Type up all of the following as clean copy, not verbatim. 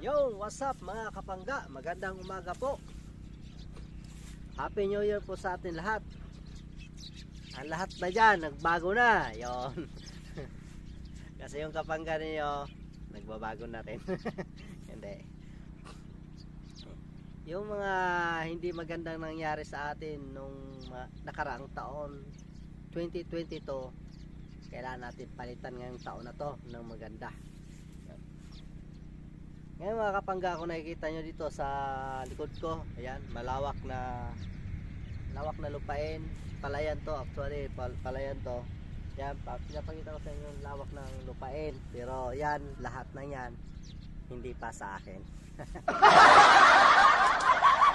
Yo, what's up mga kapangga? Magandang umaga po. Happy New Year po sa atin lahat. Ang lahat na dyan, nagbago na. Yon. Kasi yung kapangga niyo, nagbabago na rin. Hindi. Yung mga hindi magandang nangyari sa atin nung nakaraang taon, 2022, kailangan natin palitan ngayong taon na to ng maganda. Ngayon mga kapangga, kung nakikita nyo dito sa likod ko, ayan, malawak na lupain, palayan to actually, palayan to. Yan, pinapakita ko sa inyo yung lawak ng lupain, pero yan, lahat na yan, hindi pa sa akin.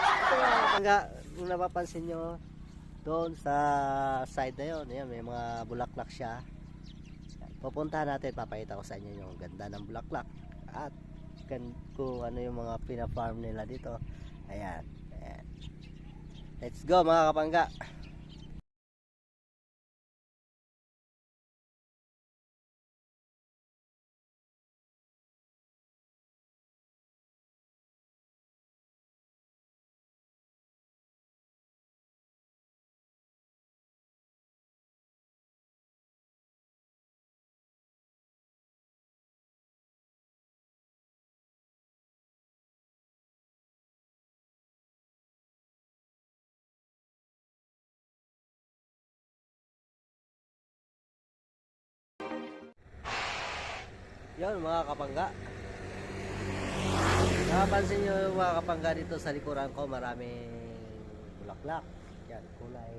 Ito mga kapangga, kung napapansin nyo, doon sa side na yun, ayan, may mga bulaklak siya. Pupuntahan natin, papakita ko sa inyo yung ganda ng bulaklak. At kung ano yung mga pina-farm nila dito. Ayan, ayan. Let's go mga kapangga. Yun mga kapangga, napapansin nyo yung mga kapangga dito sa likuran ko, maraming bulaklak. Yan, kulay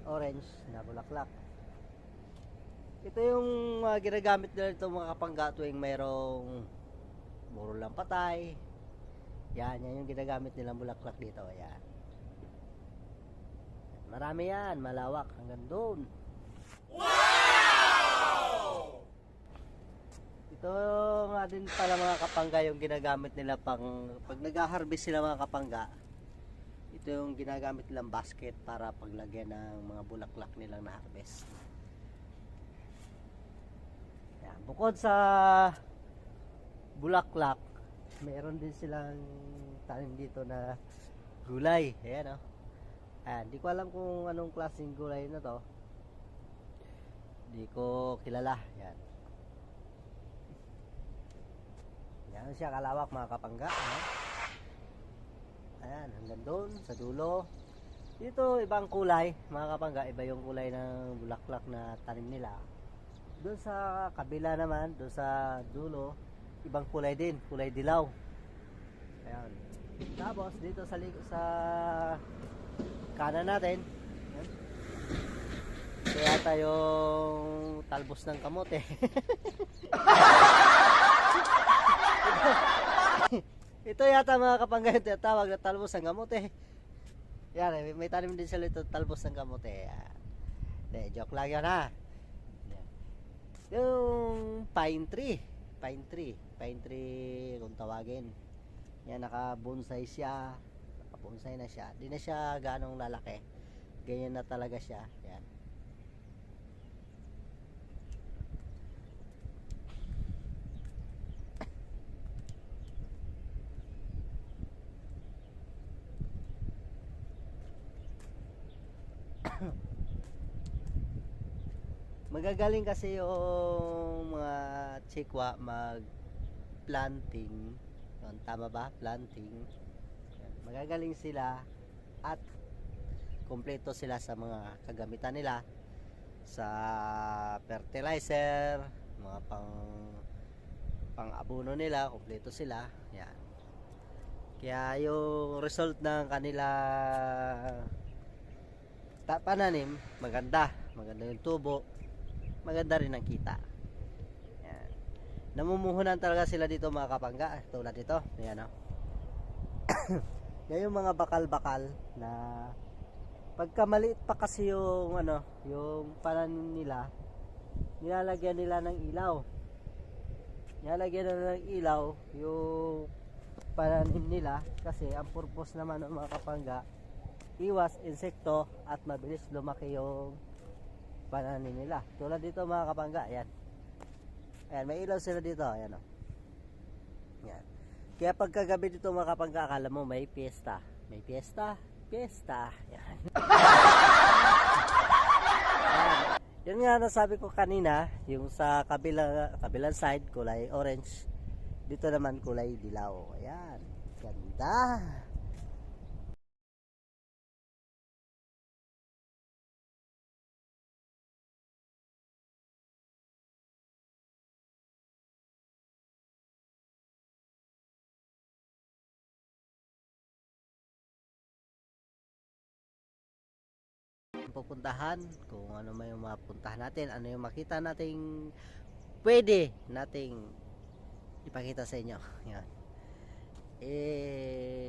orange na bulaklak. Ito yung ginagamit nila dito mga kapangga tuwing mayroong muro lang patay. Yan yung ginagamit nilang bulaklak dito. Yan, marami yan, malawak hanggang doon. Ito nga din pala mga kapangga yung ginagamit nila pag nag-harvest sila mga kapangga. Ito yung ginagamit nilang basket para paglagyan ng mga bulaklak nilang na-harvest. Yan. Bukod sa bulaklak, meron din silang tanim dito na gulay. Ayan o. Ayan, di ko alam kung anong klaseng gulay na to. Di ko kilala. Yan. Yan siya kalawak mga kapangga. Ayan, hanggang doon sa dulo. Dito ibang kulay mga kapangga, iba yung kulay ng bulaklak na tanim nila. Doon sa kabila naman, doon sa dulo, ibang kulay din, kulay dilaw. Ayan. Tapos dito sa kanan natin, ayan, ito yata yung talbos ng kamote. Ito yata mga kapangga yung tinatawag na talbos ng kamote. Yan, may tanim din sila ito, talbos ng kamote. Yan. Joke lang yan ha. Yan. Yung pine tree kung tawagin. Yan, naka-bonsai siya. Naka-bonsai na siya. Di na siya ganong lalaki. Ganyan na talaga siya. Yan. Magagaling kasi yung mga chikwa mag planting. Yun, tama ba? Planting. Yan. Magagaling sila at kompleto sila sa mga kagamitan nila sa fertilizer, mga pang abono nila, kompleto sila. Yan. Kaya yung result ng kanila pananim, maganda yung tubo, maganda rin ang kita. Yan. Namumuhunan talaga sila dito mga kapangga, tulad dito. Ayan o. Yan yung mga bakal-bakal na pagka maliit pa kasi yung yung pananim nila, nilalagyan nila ng ilaw. Nilalagyan nila ng ilaw yung pananim nila kasi ang purpose naman ng mga kapangga, iwas insekto at mabilis lumaki yung pananim nila. Tulad dito mga kapangga, ayan. Ayan, may ilaw sila dito, ayan o. Ayan. Kaya pagkagabi dito mga kapangga, akala mo may piyesta. May piyesta, piyesta. Yan. Yan nga nasabi ko kanina, yung sa kabilang side kulay orange, dito naman kulay dilaw. Ayan, ganda. Pupuntahan kung ano may mapuntahan natin, ano yung makita nating pwede nating ipakita sa inyo. Yan.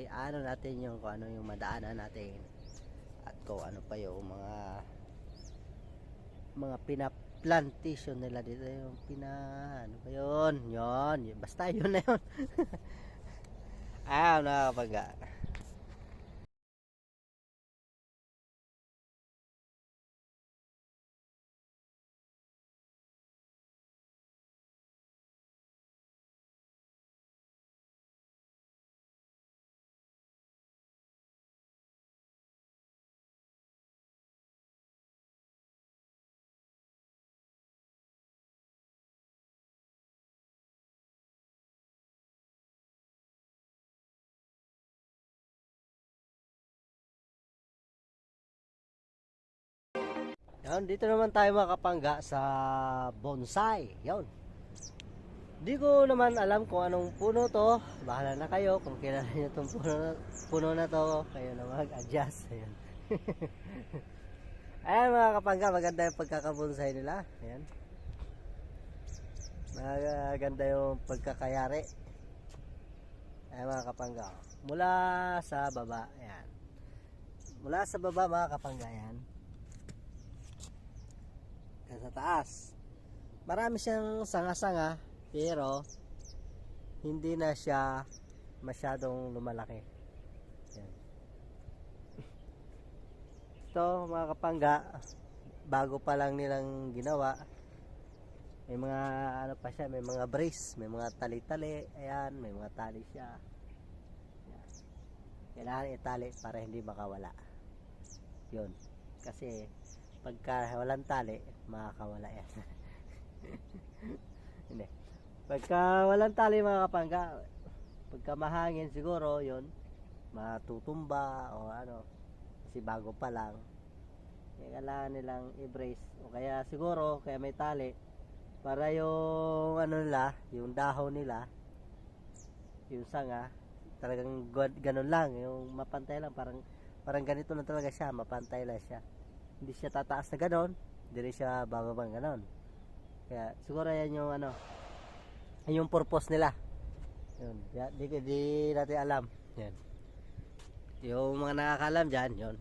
Ano natin yung kung ano yung madaanan natin at kung ano pa yung mga pinaplantation nila dito, yung ano pa yun, basta yun na yun. Nakakapagka. Yan, dito naman tayo mga kapangga sa bonsai. Yan. Di ko naman alam kung anong puno to. Bahala na kayo kung kilala nyo itong puno na to. Kayo na mag-adjust. Ayan. Ayan mga kapangga, maganda yung pagkakabonsai nila. Ayan. Maganda yung pagkakayari. Ayan mga kapangga. Mula sa baba. Ayan. Mula sa baba mga kapangga. Ayan. Sa taas marami siyang sanga-sanga pero hindi na siya masyadong lumalaki. Yan. Ito mga kapangga, bago pa lang nilang ginawa, may mga ano pa siya, may mga brace, may mga tali-tali. Ayan, may mga tali siya. Yan. Kailangan itali para hindi makawala yun, kasi pagka walang tali, makakawala yan. Hindi. Pagka walang tali mga kapangga, pagka mahangin siguro, yun, matutumba o ano, kasi bago pa lang. Kaya kailangan nilang i-brace. O kaya siguro, kaya may tali, para yung ano nila, yung dahon nila, yung sanga, talagang ganun lang, yung mapantay lang, parang ganito na talaga siya, mapantay lang siya. Hindi siya tataas na ganon, hindi siya bababang ganon. Kaya siguro yan yung ano, yung purpose nila. Yun, di natin alam. Yan. Yung mga nakakalam dyan, yun.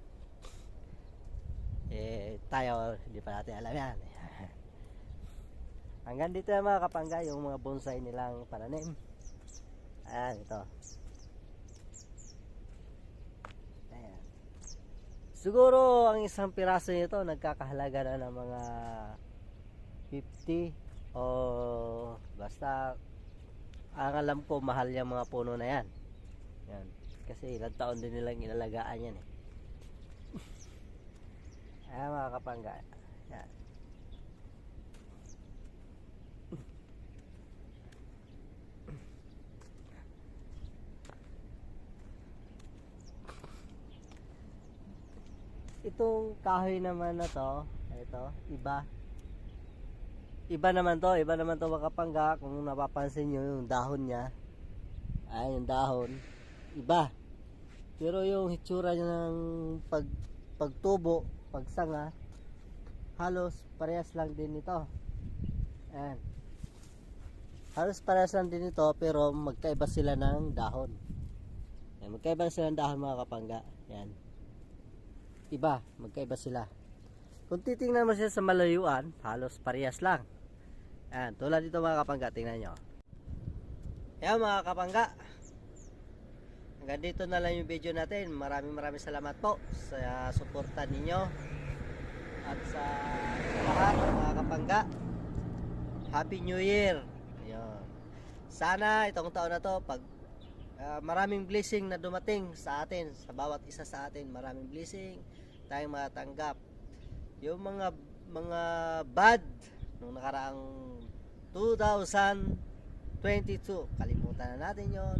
Tayo, hindi pa natin alam yan. Hanggang dito yung mga kapangga, yung mga bonsai nilang pananim. Ayan, ito. Siguro ang isang piraso nito nagkakahalaga na ng mga 50 o basta ang alam ko mahal yung mga puno na yan. Yan. Kasi ilang taon din nilang inalagaan yan eh. Ayan mga kapangga. Yan. Itong kahoy naman na to, ito, iba naman to mga kapangga. Kung napapansin nyo yung dahon nya, ay yung dahon iba, pero yung hitsura nya ng pagtubo, pagsanga, halos parehas lang din ito. Ayan. Halos parehas lang din ito, pero magkaiba sila ng dahon. Ayan, magkaiba sila ng dahon mga kapangga. Ayan. Magkaiba sila. Kung titingnan mo siya sa malayuan, halos parehas lang. Ayan, tulad dito mga kapangga, tingnan nyo. Ayan mga kapangga, hanggang dito na lang yung video natin. Maraming salamat po sa suporta ninyo at sa lahat mga kapangga. Happy New Year. Ayan. Sana itong taon na to, pag Maraming blessing na dumating sa atin, sa bawat isa sa atin. Maraming blessing tayong matanggap. Yung mga bad nung nakaraang 2022, kalimutan na natin yon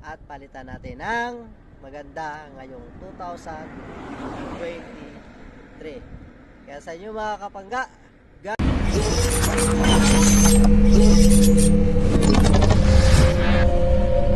at palitan natin ng maganda ngayong 2023. Kaya sa inyo mga kapangga, God